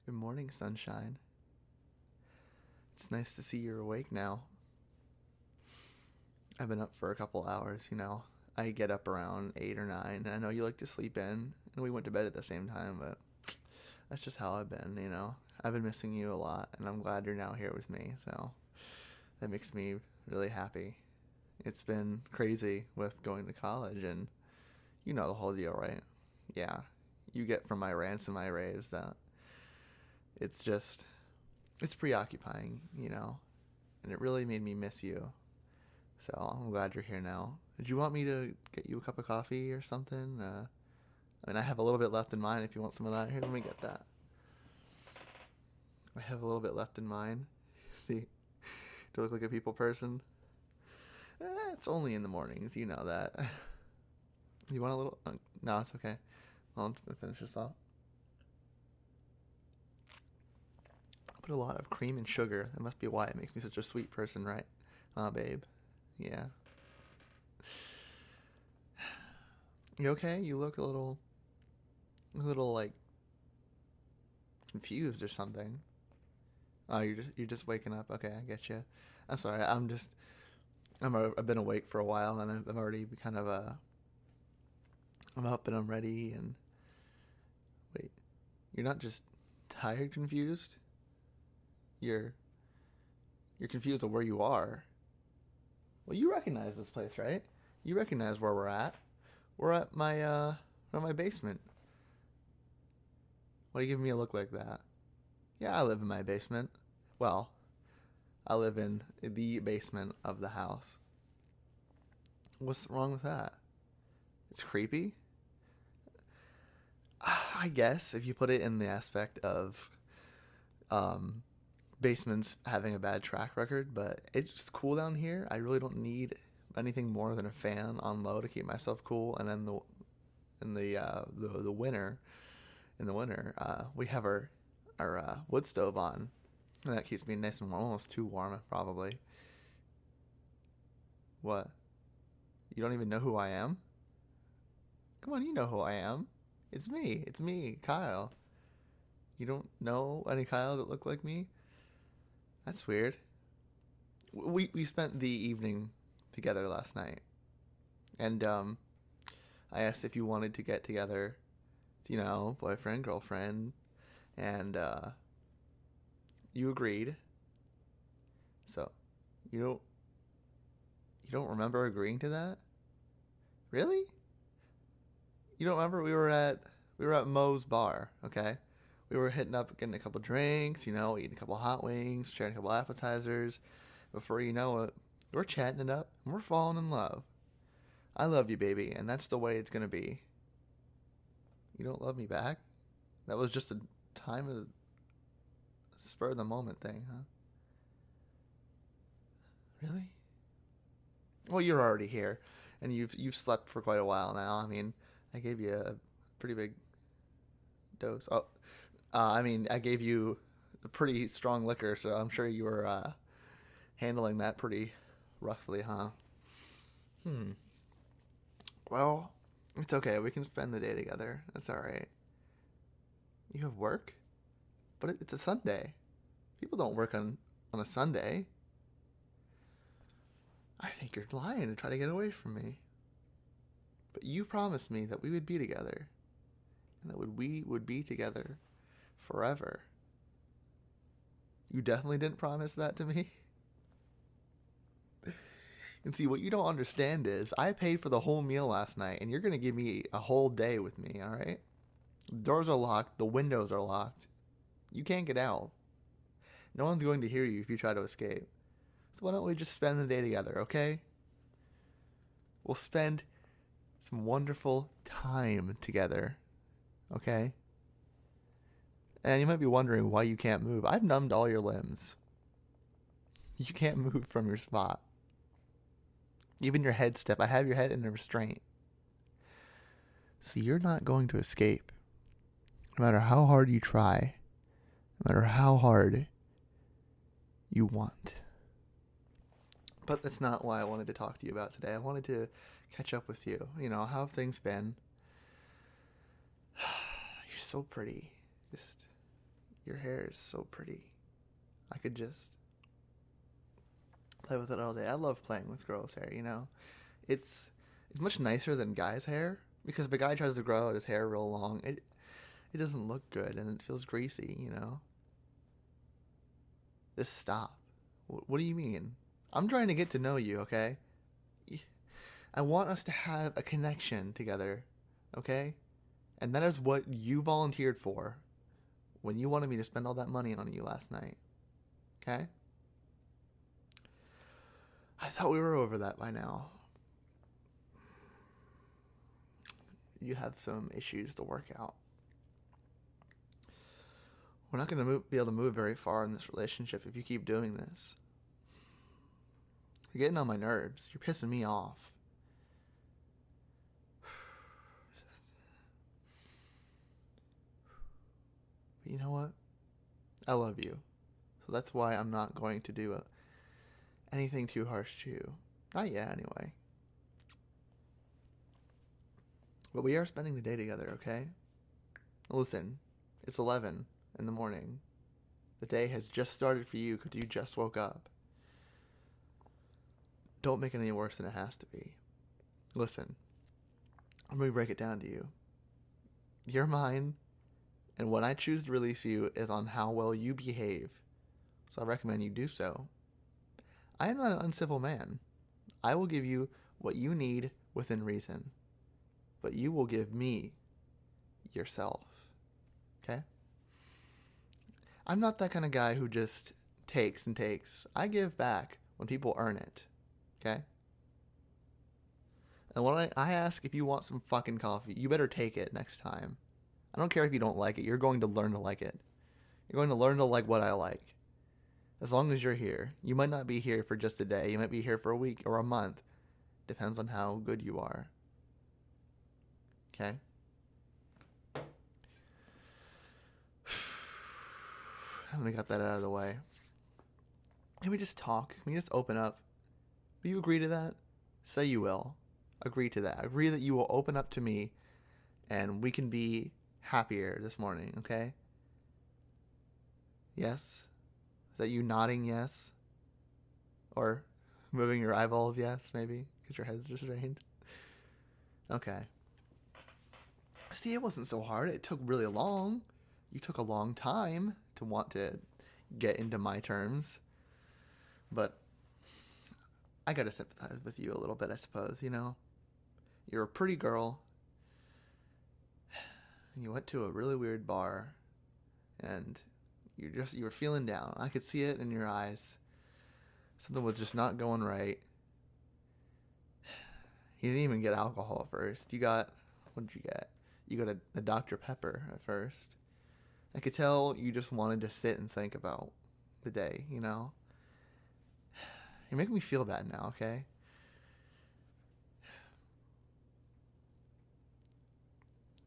Good morning, sunshine. It's nice to see you're awake now. I've been up for a couple hours. I get up around 8 or 9, and I know you like to sleep in, and we went to bed at the same time, but that's just how I've been. I've been missing you a lot, and I'm glad you're now here with me, so that makes me really happy. It's been crazy with going to college, and you know the whole deal, right? Yeah, you get from my rants and my raves that it's just, it's preoccupying, and it really made me miss you. So I'm glad you're here now. Did you want me to get you a cup of coffee or something? I have a little bit left in mine if you want some of that. Here, let me get that. I have a little bit left in mine. See, do I look like a people person? It's only in the mornings, you know that. You want a little? No, it's okay. I'll finish this off. I put a lot of cream and sugar. That must be why it makes me such a sweet person, right? Babe. Yeah. You okay? You look a little like confused or something. Oh, you're just waking up. Okay, I get you. I'm sorry. I've been awake for a while, and I'm already kind of I'm up and I'm ready. And wait, you're not just tired, confused. You're you're confused of where you are. Well, you recognize this place, right? You recognize where we're at. We're at my basement. Why are you giving me a look like that? Yeah, I live in my basement. Well, I live in the basement of the house. What's wrong with that? It's creepy. I guess if you put it in the aspect of um, basements having a bad track record, but it's just cool down here. I really don't need anything more than a fan on low to keep myself cool. And then the winter, in the winter, we have our wood stove on, and that keeps me nice and warm. Almost too warm, probably. What? You don't even know who I am? Come on, you know who I am. It's me. It's me, Kyle. You don't know any Kyle that look like me? That's weird. We spent the evening together last night, and I asked if you wanted to get together, boyfriend, girlfriend, and you agreed. So you don't you don't remember agreeing to that? Really? You don't remember we were at Moe's bar, okay? We were hitting up, getting a couple drinks, eating a couple hot wings, sharing a couple appetizers. Before you know it, we're chatting it up and we're falling in love. I love you, baby, and that's the way it's gonna be. You don't love me back? That was just a time of spur of the moment thing, huh? Really? Well, you're already here, and you've slept for quite a while now. I gave you a pretty big dose. Oh, I gave you a pretty strong liquor, so I'm sure you were handling that pretty roughly, huh? Hmm. Well, it's okay. We can spend the day together. That's all right. You have work, but it's a Sunday. People don't work on a Sunday. I think you're lying to try to get away from me. But you promised me that we would be together, and that we would be together forever. You definitely didn't promise that to me. And see, what you don't understand is I paid for the whole meal last night, and you're going to give me a whole day with me, all right? The doors are locked, the windows are locked. You can't get out. No one's going to hear you if you try to escape. So why don't we just spend the day together, okay? We'll spend some wonderful time together, okay? And you might be wondering why you can't move. I've numbed all your limbs. You can't move from your spot. Even your head step. I have your head in a restraint. So you're not going to escape. No matter how hard you try. No matter how hard you want. But that's not why I wanted to talk to you about today. I wanted to catch up with you. How have things been? You're so pretty. Just Your hair is so pretty. I could just play with it all day. I love playing with girls' hair, you know? It's much nicer than guys' hair, because if a guy tries to grow out his hair real long, it doesn't look good and it feels greasy, you know? Just stop. What do you mean? I'm trying to get to know you, okay? I want us to have a connection together, okay? And that is what you volunteered for when you wanted me to spend all that money on you last night, okay? I thought we were over that by now. You have some issues to work out. We're not going to be able to move very far in this relationship if you keep doing this. You're getting on my nerves. You're pissing me off. But you know what? I love you. So that's why I'm not going to do anything too harsh to you. Not yet, anyway. But we are spending the day together, okay? Listen, it's 11 in the morning. The day has just started for you because you just woke up. Don't make it any worse than it has to be. Listen, let me break it down to you. You're mine, and when I choose to release you is on how well you behave. So I recommend you do so. I am not an uncivil man. I will give you what you need within reason. But you will give me yourself. Okay? I'm not that kind of guy who just takes and takes. I give back when people earn it. Okay? And when I ask if you want some fucking coffee, you better take it next time. I don't care if you don't like it. You're going to learn to like it. You're going to learn to like what I like. As long as you're here. You might not be here for just a day. You might be here for a week or a month. Depends on how good you are. Okay? Let me get that out of the way. Can we just talk? Can we just open up? Will you agree to that? Say you will. Agree to that. Agree that you will open up to me and we can be happier this morning, okay? Yes? Is that you nodding yes? Or moving your eyeballs yes, maybe? Because your head's just strained? Okay. See, it wasn't so hard. It took really long. You took a long time to want to get into my terms. But I gotta sympathize with you a little bit, I suppose, you know? You're a pretty girl. You went to a really weird bar. And you were feeling down. I could see it in your eyes. Something was just not going right. You didn't even get alcohol at first. What did you get? You got a Dr. Pepper at first. I could tell you just wanted to sit and think about the day, you know? You're making me feel bad now, okay?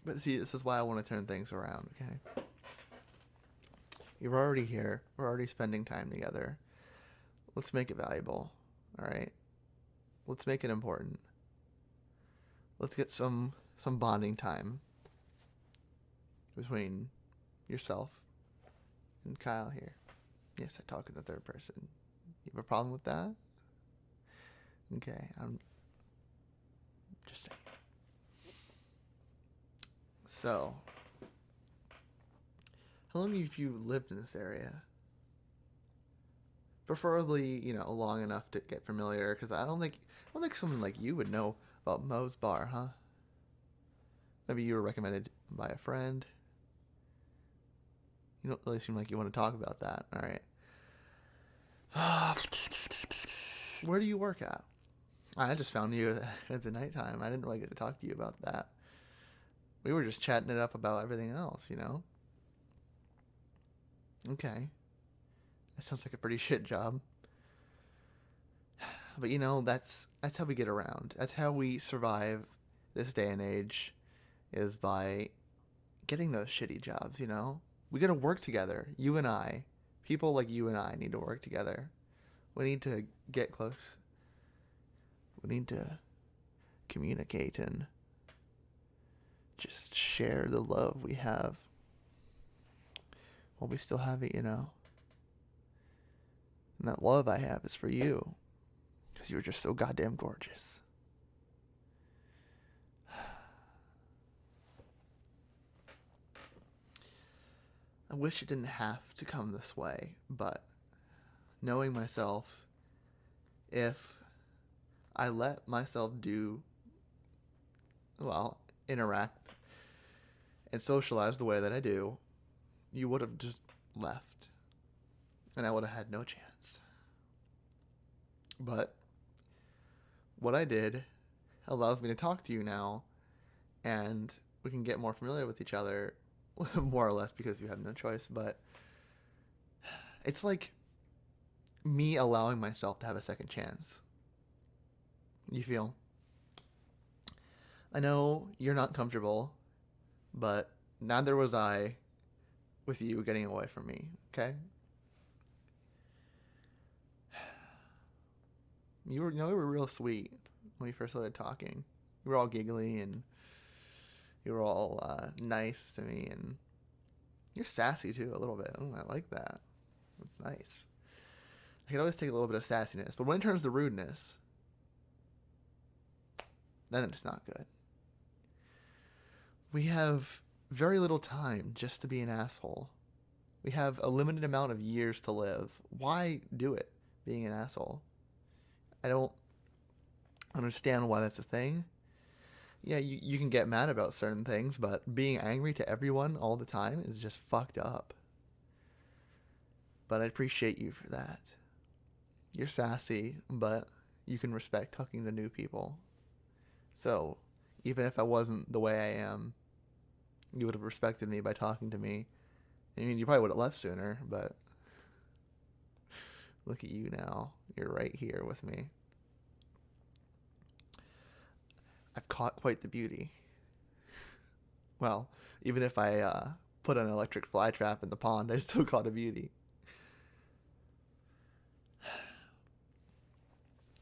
But see, this is why I want to turn things around, okay? You're already here. We're already spending time together. Let's make it valuable, all right? Let's make it important. Let's get some bonding time between yourself and Kyle here. Yes, I talk in the third person. You have a problem with that? Okay, I'm just saying. So, how long have you lived in this area? Preferably, you know, long enough to get familiar, because I don't think someone like you would know about Moe's Bar, huh? Maybe you were recommended by a friend. You don't really seem like you want to talk about that. All right. Where do you work at? I just found you at the nighttime. I didn't really get to talk to you about that. We were just chatting it up about everything else, you know? Okay. That sounds like a pretty shit job. But you know, that's how we get around. That's how we survive this day and age, is by getting those shitty jobs, you know? We gotta work together. You and I. People like you and I need to work together. We need to get close. We need to communicate and just share the love we have. while we still have it, you know. And that love I have is for you, because you were just so goddamn gorgeous. I wish it didn't have to come this way, but knowing myself, if I let myself interact and socialize the way that I do, you would have just left, and I would have had no chance. But what I did allows me to talk to you now, and we can get more familiar with each other, more or less because you have no choice, but it's like me allowing myself to have a second chance. You feel? I know you're not comfortable, but neither was I with you getting away from me, okay? You were real sweet when we first started talking. You were all giggly and you were all nice to me, and you're sassy too a little bit. Oh, I like that. That's nice. I can always take a little bit of sassiness, but when it turns to rudeness, then it's not good. We have very little time just to be an asshole. We have a limited amount of years to live. Why do it, being an asshole? I don't understand why that's a thing. Yeah, you can get mad about certain things, but being angry to everyone all the time is just fucked up. But I appreciate you for that. You're sassy, but you can respect talking to new people. So, even if I wasn't the way I am, you would have respected me by talking to me. I mean, you probably would have left sooner, but look at you now. You're right here with me. I've caught quite the beauty. Well, even if I put an electric fly trap in the pond, I still caught a beauty.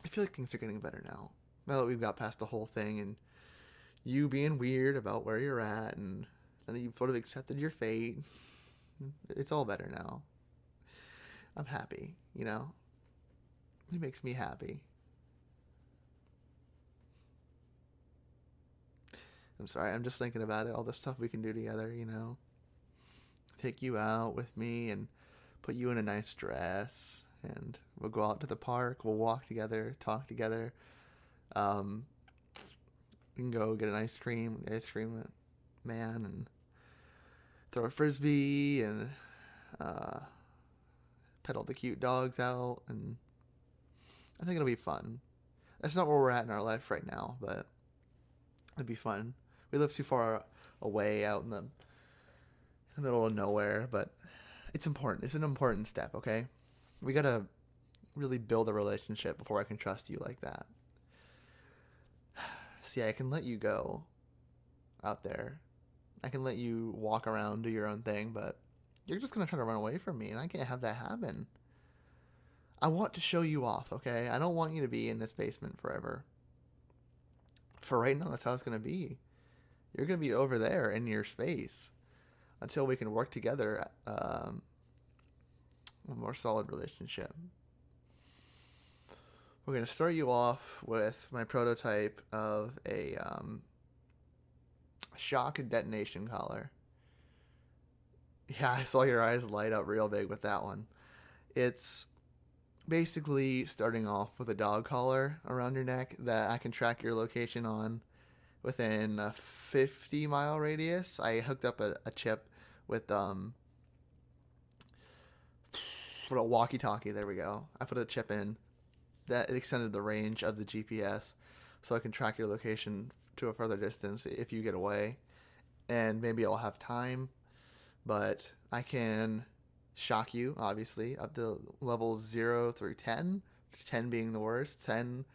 I feel like things are getting better now. Now that we've got past the whole thing and you being weird about where you're at and you've sort of accepted your fate, it's all better now. I'm happy, you know? It makes me happy. I'm sorry, I'm just thinking about it, all the stuff we can do together, you know? Take you out with me and put you in a nice dress, and we'll go out to the park, we'll walk together, talk together. We can go get an ice cream man, and throw a frisbee, and pet all the cute dogs out, and I think it'll be fun. That's not where we're at in our life right now, but it'd be fun. We live too far away out in the middle of nowhere, but it's important. It's an important step, okay? We gotta really build a relationship before I can trust you like that. See, I can let you go out there. I can let you walk around, do your own thing, but you're just gonna try to run away from me, and I can't have that happen. I want to show you off, okay? I don't want you to be in this basement forever. For right now, that's how it's gonna be. You're gonna be over there in your space until we can work together a more solid relationship. We're going to start you off with my prototype of a shock and detonation collar. Yeah, I saw your eyes light up real big with that one. It's basically starting off with a dog collar around your neck that I can track your location on within a 50-mile radius. I hooked up a chip with a walkie-talkie. There we go. I put a chip in that it extended the range of the GPS, so I can track your location to a further distance if you get away. And maybe I'll have time, but I can shock you, obviously, up to levels 0 through 10. 10 being the worst. 10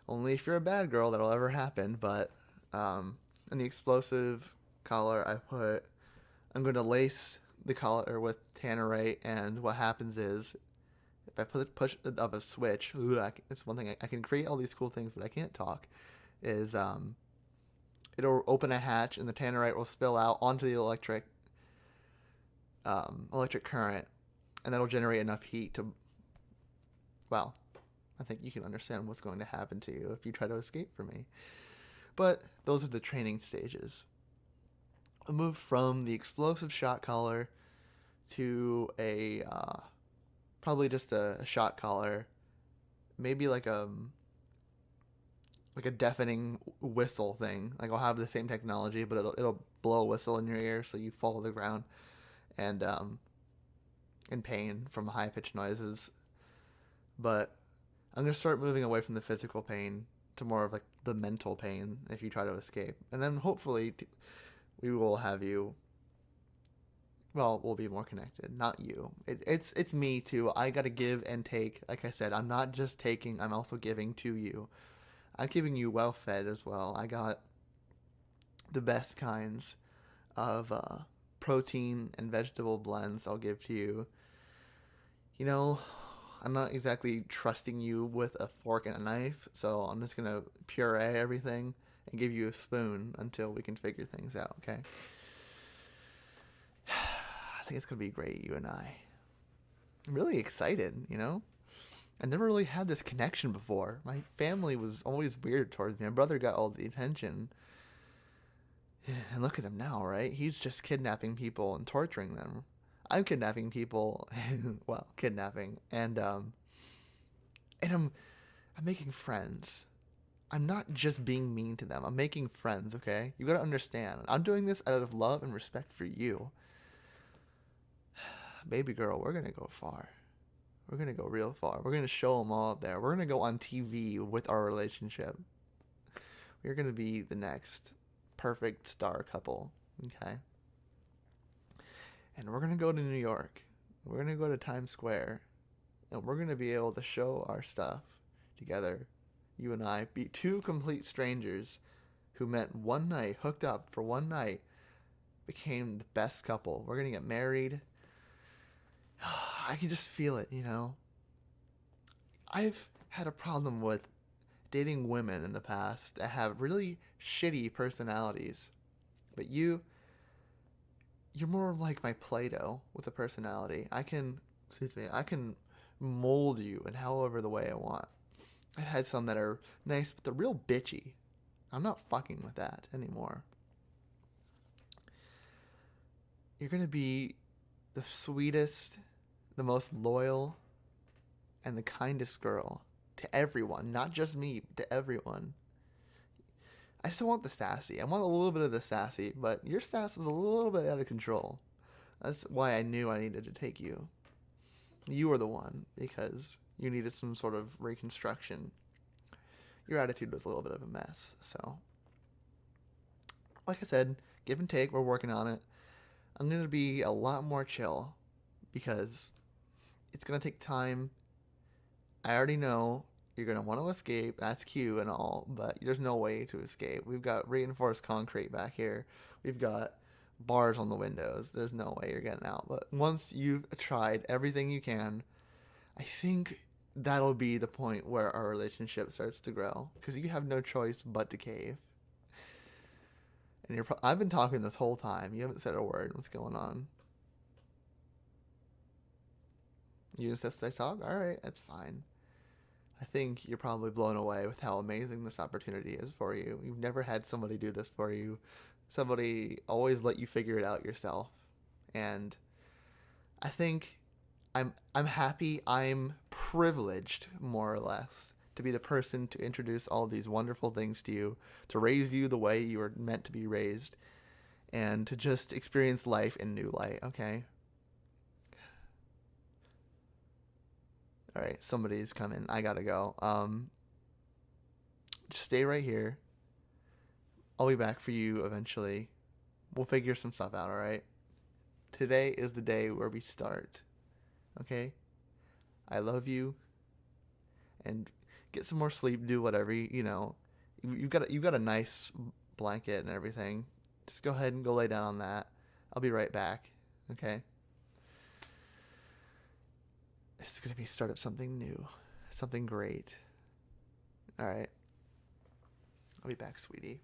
only if you're a bad girl that'll ever happen. But in the explosive collar, I'm going to lace the collar with tannerite, and what happens is, if I push of a switch, it's one thing I can create all these cool things, but I can't talk. Is it'll open a hatch, and the tannerite will spill out onto the electric electric current, and that'll generate enough heat to, well, I think you can understand what's going to happen to you if you try to escape from me. But those are the training stages. We'll move from the explosive shot collar to a probably just a shot collar, maybe like a deafening whistle thing. Like I'll have the same technology, but it'll blow a whistle in your ear so you fall to the ground and in pain from high pitched noises. But I'm gonna start moving away from the physical pain to more of like the mental pain if you try to escape, and then hopefully we will have you. Well, we'll be more connected, not you. It's me too. I gotta give and take. Like I said, I'm not just taking, I'm also giving to you. I'm keeping you well fed as well. I got the best kinds of protein and vegetable blends I'll give to you. You know, I'm not exactly trusting you with a fork and a knife, so I'm just gonna puree everything and give you a spoon until we can figure things out, okay? I think it's gonna be great, you and I. I'm really excited, you know? I never really had this connection before. My family was always weird towards me. My brother got all the attention. And look at him now, right? He's just kidnapping people and torturing them. I'm kidnapping people, well, kidnapping, and I'm making friends. I'm not just being mean to them. I'm making friends, okay? You gotta understand. I'm doing this out of love and respect for you. Baby girl, we're gonna go far. We're gonna go real far. We're gonna show them all out there. We're gonna go on TV with our relationship. We're gonna be the next perfect star couple, okay? And we're gonna go to New York. We're gonna go to Times Square, and we're gonna be able to show our stuff together. You and I, be two complete strangers who met one night, hooked up for one night, became the best couple. We're gonna get married. I can just feel it, you know. I've had a problem with dating women in the past that have really shitty personalities. But you're more like my Play-Doh with a personality. I can mold you in however the way I want. I've had some that are nice, but they're real bitchy. I'm not fucking with that anymore. You're gonna be the sweetest, the most loyal, and the kindest girl to everyone. Not just me, but to everyone. I still want the sassy. I want a little bit of the sassy, but your sass was a little bit out of control. That's why I knew I needed to take you. You were the one, because you needed some sort of reconstruction. Your attitude was a little bit of a mess, so. Like I said, give and take, we're working on it. I'm going to be a lot more chill, because it's going to take time. I already know you're going to want to escape. That's cute and all, but there's no way to escape. We've got reinforced concrete back here. We've got bars on the windows. There's no way you're getting out. But once you've tried everything you can, I think that'll be the point where our relationship starts to grow, because you have no choice but to cave. And I've been talking this whole time. You haven't said a word. What's going on? You insist I talk? All right, that's fine. I think you're probably blown away with how amazing this opportunity is for you. You've never had somebody do this for you. Somebody always let you figure it out yourself. And I think I'm happy, I'm privileged, more or less, to be the person to introduce all these wonderful things to you, to raise you the way you were meant to be raised, and to just experience life in new light, okay? All right, somebody's coming. I gotta go. Just stay right here. I'll be back for you eventually. We'll figure some stuff out, all right? Today is the day where we start. Okay? I love you. And get some more sleep. Do whatever you know. You've got a nice blanket and everything. Just go ahead and go lay down on that. I'll be right back. Okay? This is gonna be start of something new, something great. All right. I'll be back, sweetie.